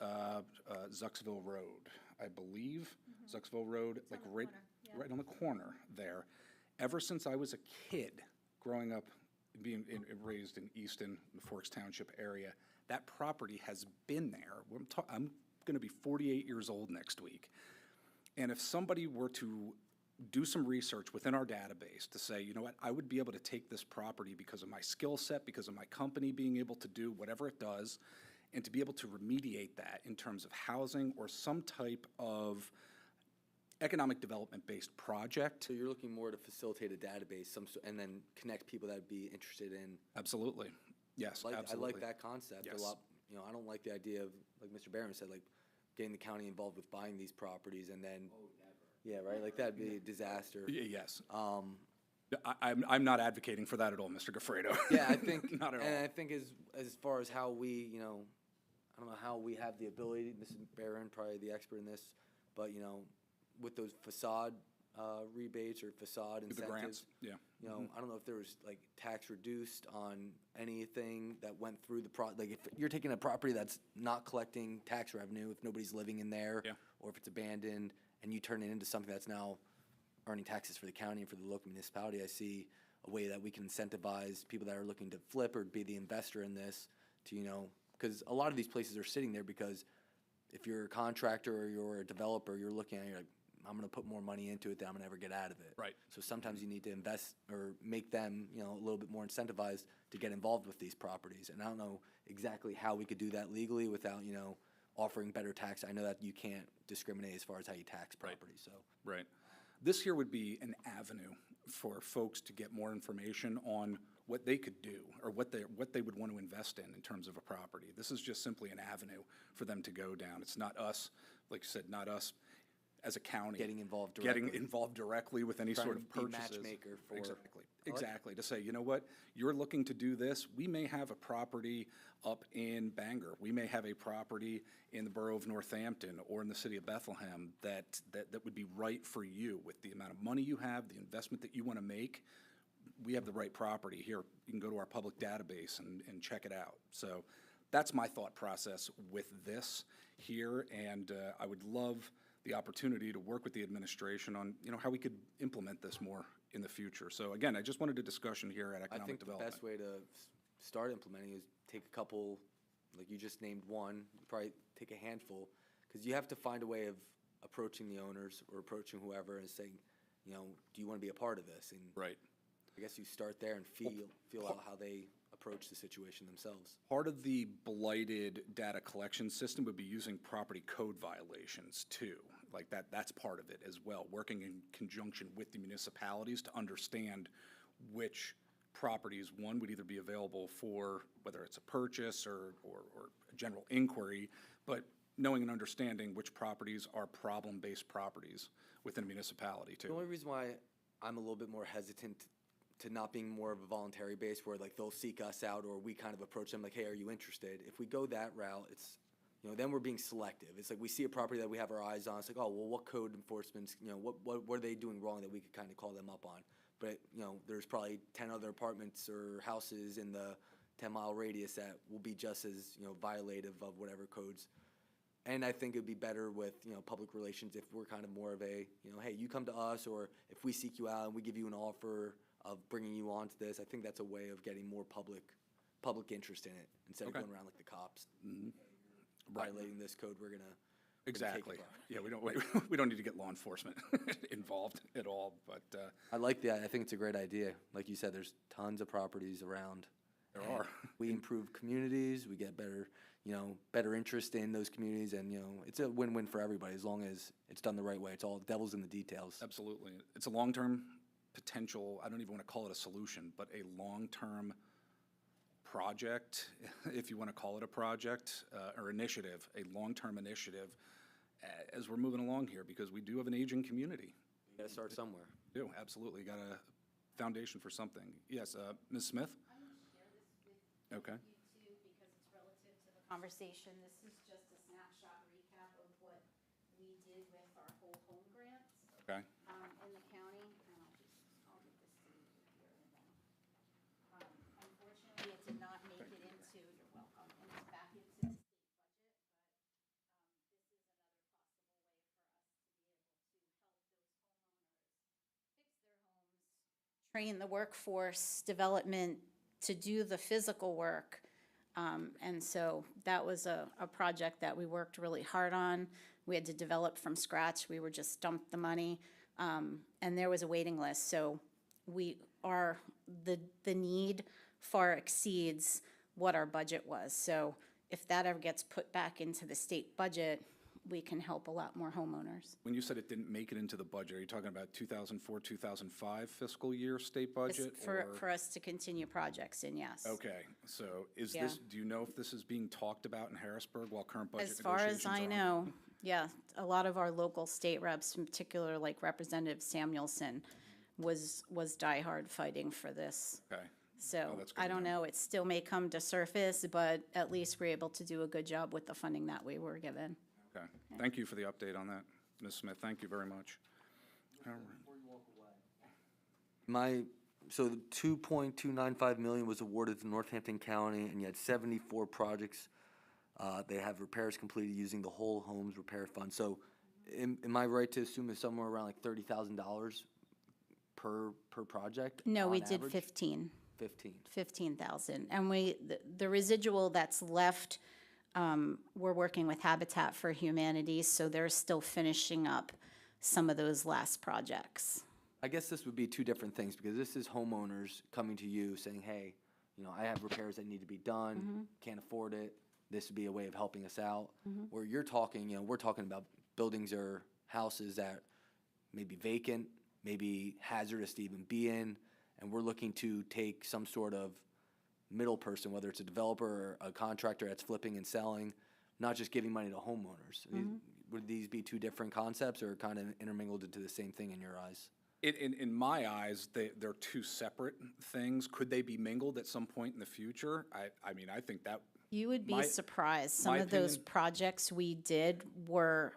Zucksville Road, I believe. Zucksville Road, like right on the corner there. Ever since I was a kid, growing up, being raised in Easton, the Forks Township area, that property has been there. I'm going to be 48 years old next week. And if somebody were to do some research within our database to say, you know what, I would be able to take this property because of my skill set, because of my company being able to do whatever it does, and to be able to remediate that in terms of housing or some type of economic development-based project. So you're looking more to facilitate a database, and then connect people that would be interested in. Absolutely. Yes, absolutely. I like that concept a Yes. lot. You know, I don't like the idea of, like Mr. Barron said, like getting the county involved with buying these properties and then. Yeah, right, like that'd be a disaster. Yes. I'm not advocating for that at all, Mr. Gaffredo. Yeah, I think, Not at and all. I think as far as how we, you know, I don't know how we have the ability, Mrs. Barron, probably the expert in this, but, you know, with those facade rebates or facade The incentives. grants, yeah. You know, I don't know if there was like tax reduced on anything that went through the like if you're taking a property that's not collecting tax revenue, if nobody's living in there. Yeah. Or if it's abandoned, and you turn it into something that's now earning taxes for the county and for the local municipality, I see a way that we can incentivize people that are looking to flip or be the investor in this to, you know, because a lot of these places are sitting there because if you're a contractor or you're a developer, you're looking at it, you're like, I'm going to put more money into it than I'm going to ever get out of it. Right. So sometimes you need to invest or make them, you know, a little bit more incentivized to get involved with these properties. And I don't know exactly how we could do that legally without, you know, offering better tax. I know that you can't discriminate as far as how you tax property, so. Right. This here would be an avenue for folks to get more information on what they could do or what they would want to invest in terms of a property. This is just simply an avenue for them to go down. It's not us, like you said, not us as a county. Getting involved Getting directly. involved directly with any Trying sort to of be purchases. matchmaker for- Exactly. Exactly. To say, you know what, you're looking to do this. We may have a property up in Bangor. We may have a property in the borough of Northampton or in the city of Bethlehem that would be right for you with the amount of money you have, the investment that you want to make. We have the right property here. You can go to our public database and check it out. So that's my thought process with this here, and I would love the opportunity to work with the administration on, you know, how we could implement this more in the future. So again, I just wanted a discussion here at I Economic think the Development. best way to start implementing is take a couple, like you just named one, probably take a handful, because you have to find a way of approaching the owners or approaching whoever and saying, you know, do you want to be a part of this? And Right. I guess you start there and feel out how they approach the situation themselves. Part of the blighted data collection system would be using property code violations too. Like that's part of it as well, working in conjunction with the municipalities to understand which properties, one, would either be available for, whether it's a purchase or a general inquiry, but knowing and understanding which properties are problem-based properties within a municipality The too. only reason why I'm a little bit more hesitant to not being more of a voluntary base where like they'll seek us out or we kind of approach them like, hey, are you interested? If we go that route, it's then we're being selective. It's like we see a property that we have our eyes on. It's like, oh, well, what code enforcement's, what are they doing wrong that we could kind of call them up on? But, there's probably 10 other apartments or houses in the 10-mile radius that will be just as, violative of whatever codes. And I think it'd be better with, public relations if we're kind of more of a, hey, you come to us, or if we seek you out and we give you an offer of bringing you on to this. I think that's a way of getting more public interest in it, instead of Okay. going around like the cops. Violating this code, we're gonna take it Exactly. back. Yeah, we don't need to get law enforcement involved at all, but I like that. I think it's a great idea. Like you said, there's tons of properties around. there and are. We improve communities, we get better, better interest in those communities, and, it's a win-win for everybody as long as it's done the right way. It's all devil's in the details. Absolutely. It's a long-term potential, I don't even want to call it a solution, but a long-term project, if you want to call it a project, or initiative, a long-term initiative, as we're moving along here, because we do have an aging community. You gotta start somewhere. We do, absolutely. Got a foundation for something. Yes, Ms. Smith? I'm going to share this with Okay. you too, because it's relative to the conversation. This is just a snapshot recap of what we did with our whole home grants Okay. in the county. And I'll get this to you here in a minute. Unfortunately, it did not make it into, you're welcome, and it's back into the state budget, but this is another possible way for us to be able to help those homeowners fix their homes, train the workforce development to do the physical work. And so that was a project that we worked really hard on. We had to develop from scratch. We were just dumped the money. And there was a waiting list. So the need far exceeds what our budget was. So if that ever gets put back into the state budget, we can help a lot more homeowners. When you said it didn't make it into the budget, are you talking about 2004, 2005 fiscal year state budget? or- For us to continue projects in, yes. Okay, so is Yeah. this, do you know if this is being talked about in Harrisburg while current budget As far negotiations as are I on? know, yeah, a lot of our local state reps, in particular like Representative Samuelson, was diehard fighting for this. Okay, So that's good I to don't know, it still may come to surface, but at least we're able to do a good job with the funding that we were given. okay. Thank you for the update on that, Ms. Smith. Thank you very much. All right. So the 2.295 million was awarded to Northampton County, and you had 74 projects. They have repairs completed using the Whole Homes Repair Fund. So am I right to assume it's somewhere around like $30,000 per project? No, we on did average? 15. 15. 15,000. And the residual that's left, we're working with Habitat for Humanity, so they're still finishing up some of those last projects. I guess this would be two different things, because this is homeowners coming to you saying, hey, I have repairs that need to be done, can't afford it. This would be a way of helping us out. Where you're talking, we're talking about buildings or houses that may be vacant, maybe hazardous to even be in, and we're looking to take some sort of middle person, whether it's a developer or a contractor that's flipping and selling, not just giving money to homeowners. Would these be two different concepts, or kind of intermingled into the same thing in your eyes? In my eyes, they're two separate things. Could they be mingled at some point in the future? I mean, I think that, You would be My- surprised. Some my of those opinion- projects we did were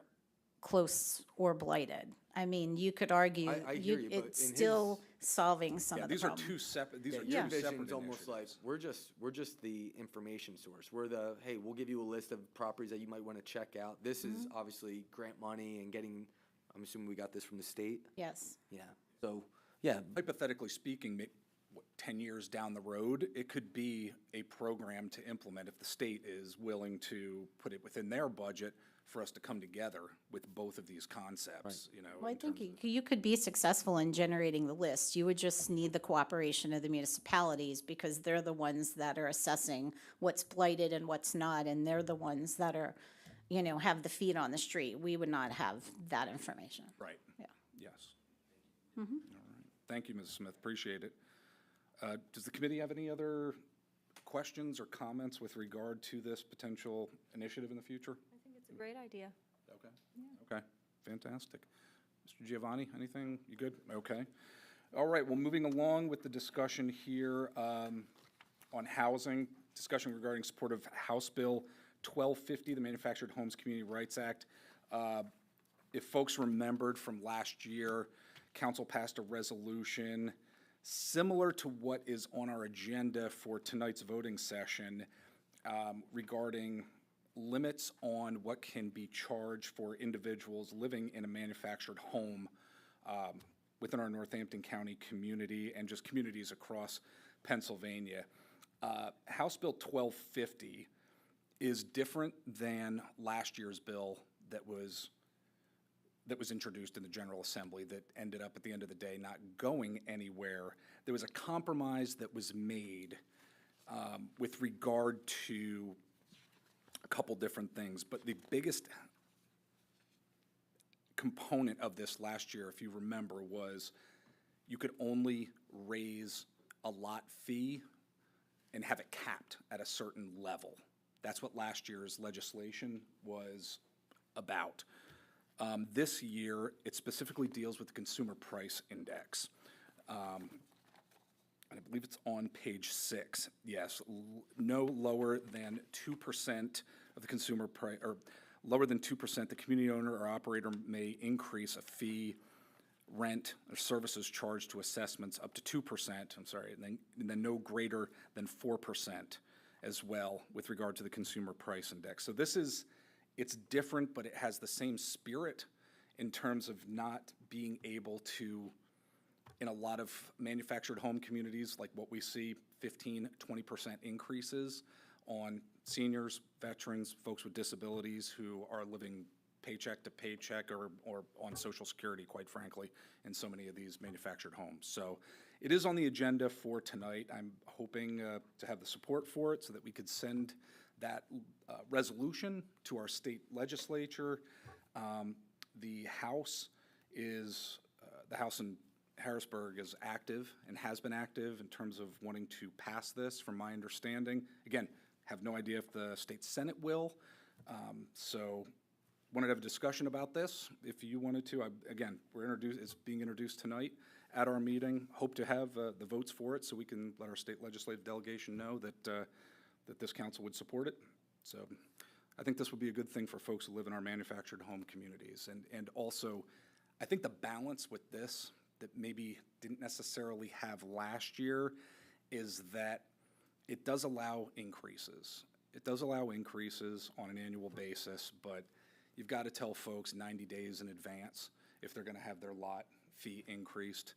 close or blighted. I mean, you could argue, I hear you, but it's in still solving some yeah, of the these are problem. two separate, these are Your two separate vision's almost like, initiatives. we're just the information source. We're the, hey, we'll give you a list of properties that you might want to check out. This is obviously grant money and getting, I'm assuming we got this from the state? Yes. Yeah. So, yeah, Hypothetically speaking, 10 years down the road, it could be a program to implement if the state is willing to put it within their budget for us to come together with both of these concepts, Well, I in think terms of- you could be successful in generating the list. You would just need the cooperation of the municipalities, because they're the ones that are assessing what's blighted and what's not, and they're the ones that are, have the feet on the street. We would not have that information. Right. Yeah. Yes. All right. Thank you, Mrs. Smith. Appreciate it. Does the committee have any other questions or comments with regard to this potential initiative in the future? I think it's a great idea. Okay. Okay, fantastic. Mr. Giovanni, anything? You good? Okay. All right, well, moving along with the discussion here on housing, discussion regarding support of House Bill 1250, the Manufactured Homes Community Rights Act. If folks remembered from last year, council passed a resolution similar to what is on our agenda for tonight's voting session regarding limits on what can be charged for individuals living in a manufactured home within our Northampton County community and just communities across Pennsylvania. House Bill 1250 is different than last year's bill that was introduced in the General Assembly that ended up at the end of the day not going anywhere. There was a compromise that was made with regard to a couple different things, but the biggest component of this last year, if you remember, was you could only raise a lot fee and have it capped at a certain level. That's what last year's legislation was about. This year, it specifically deals with the Consumer Price Index. And I believe it's on page 6. Yes, no lower than 2% of the consumer price, or lower than 2%, the community owner or operator may increase a fee, rent, or services charged to assessments up to 2%, and then no greater than 4% as well with regard to the Consumer Price Index. So it's different, but it has the same spirit in terms of not being able to, in a lot of manufactured home communities, like what we see, 15, 20% increases on seniors, veterans, folks with disabilities who are living paycheck to paycheck or on Social Security, quite frankly, in so many of these manufactured homes. So it is on the agenda for tonight. I'm hoping to have the support for it so that we could send that resolution to our state legislature. The House in Harrisburg is active and has been active in terms of wanting to pass this, from my understanding. Again, have no idea if the state Senate will. So wanted to have a discussion about this. If you wanted to, again, it's being introduced tonight at our meeting. Hope to have the votes for it so we can let our state legislative delegation know that this council would support it. So I think this would be a good thing for folks who live in our manufactured home communities. And also, I think the balance with this that maybe didn't necessarily have last year is that it does allow increases. It does allow increases on an annual basis, but you've got to tell folks 90 days in advance if they're going to have their lot fee increased.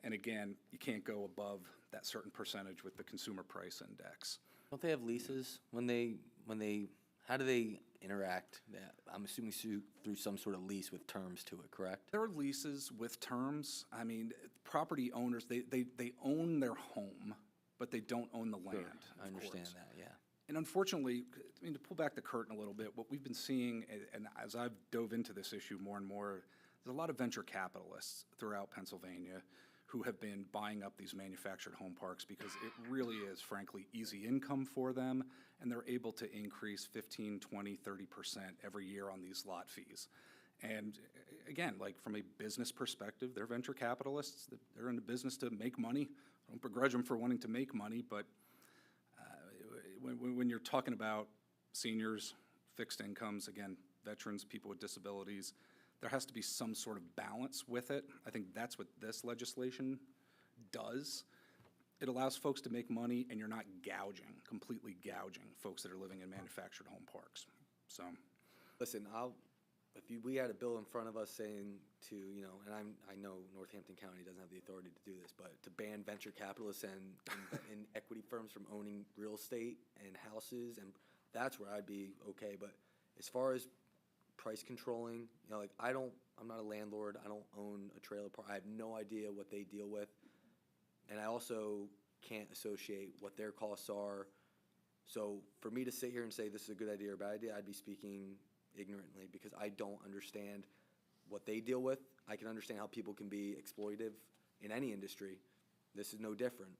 And again, you can't go above that certain percentage with the Consumer Price Index. Don't they have leases when they, how do they interact? I'm assuming through some sort of lease with terms to it, correct? There are leases with terms. I mean, property owners, they own their home, but they don't own the land. I understand that, yeah. And unfortunately, I mean, to pull back the curtain a little bit, what we've been seeing, and as I've dove into this issue more and more, there's a lot of venture capitalists throughout Pennsylvania who have been buying up these manufactured home parks because it really is, frankly, easy income for them, and they're able to increase 15, 20, 30% every year on these lot fees. And again, like from a business perspective, they're venture capitalists. They're in the business to make money. I don't begrudge them for wanting to make money, but when you're talking about seniors, fixed incomes, again, veterans, people with disabilities, there has to be some sort of balance with it. I think that's what this legislation does. It allows folks to make money, and you're not completely gouging folks that are living in manufactured home parks. So, Listen, we had a bill in front of us saying to, and I know Northampton County doesn't have the authority to do this, but to ban venture capitalists and equity firms from owning real estate and houses, and that's where I'd be okay. But as far as price controlling, I'm not a landlord. I don't own a trailer park. I have no idea what they deal with. And I also can't associate what their costs are. So for me to sit here and say this is a good idea or bad idea, I'd be speaking ignorantly because I don't understand what they deal with. I can understand how people can be exploitive in any industry. This is no different.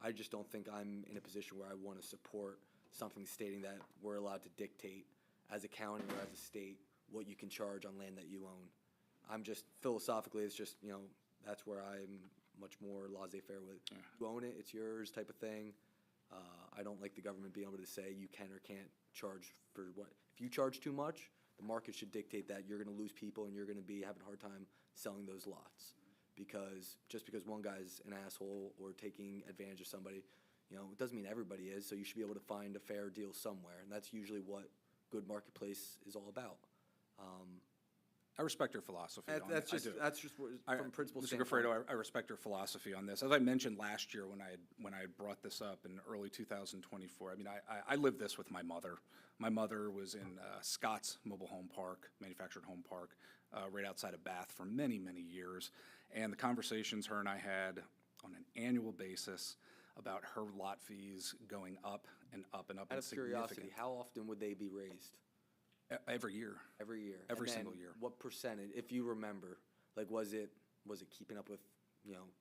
I just don't think I'm in a position where I want to support something stating that we're allowed to dictate as a county or as a state what you can charge on land that you own. I'm just, philosophically, it's just, that's where I'm much more laissez-faire with. You own it, it's yours type of thing. I don't like the government being able to say you can or can't charge for what. If you charge too much, the market should dictate that you're gonna lose people and you're gonna be having a hard time selling those lots. Because, just because one guy's an asshole or taking advantage of somebody, it doesn't mean everybody is, so you should be able to find a fair deal somewhere, and that's usually what good marketplace is all about. I respect your philosophy on That's it. I just, do. that's just from a principle Mr. standpoint. Gofredo, I respect your philosophy on this. As I mentioned last year when I had brought this up in early 2024, I mean, I lived this with my mother. My mother was in Scott's Mobile Home Park, manufactured home park, right outside of Bath for many, many years. And the conversations her and I had on an annual basis about her lot fees going up and up and up. Out and of curiosity, significant. how often would they be raised? Every year. Every year? Every And then single year. What percentage, if you remember, like, was it keeping up with,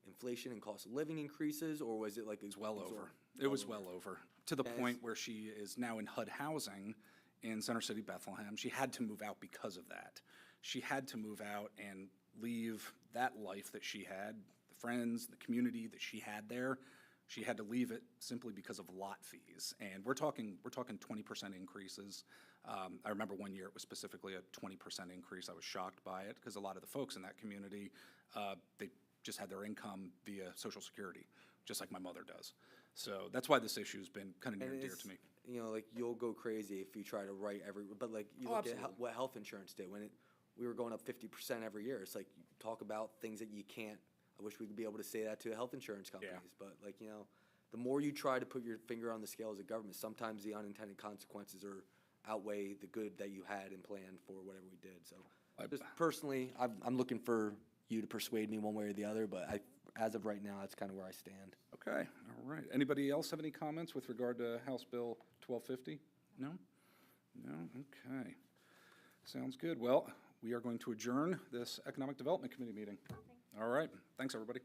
inflation and cost of living increases, or was it like? It was well over. It was well over, to the point where she is now in HUD housing in Center City, Bethlehem. She had to move out because of that. She had to move out and leave that life that she had, the friends, the community that she had there. She had to leave it simply because of lot fees. And we're talking 20% increases. I remember one year it was specifically a 20% increase. I was shocked by it because a lot of the folks in that community, they just had their income via Social Security, just like my mother does. So that's why this issue's been kind of near and dear to me. Like, you'll go crazy if you try to write but like, you look at what health insurance did when we were going up 50% every year. It's like, you talk about things that you can't. I wish we could be able to say that to health insurance companies, but like, the more you try to put your finger on the scale as a government, sometimes the unintended consequences outweigh the good that you had and planned for whatever we did. So, just personally, I'm looking for you to persuade me one way or the other, but as of right now, that's kind of where I stand. Okay, all right. Anybody else have any comments with regard to House Bill 1250? No? No? Okay. Sounds good. Well, we are going to adjourn this Economic Development Committee meeting. All right. Thanks, everybody.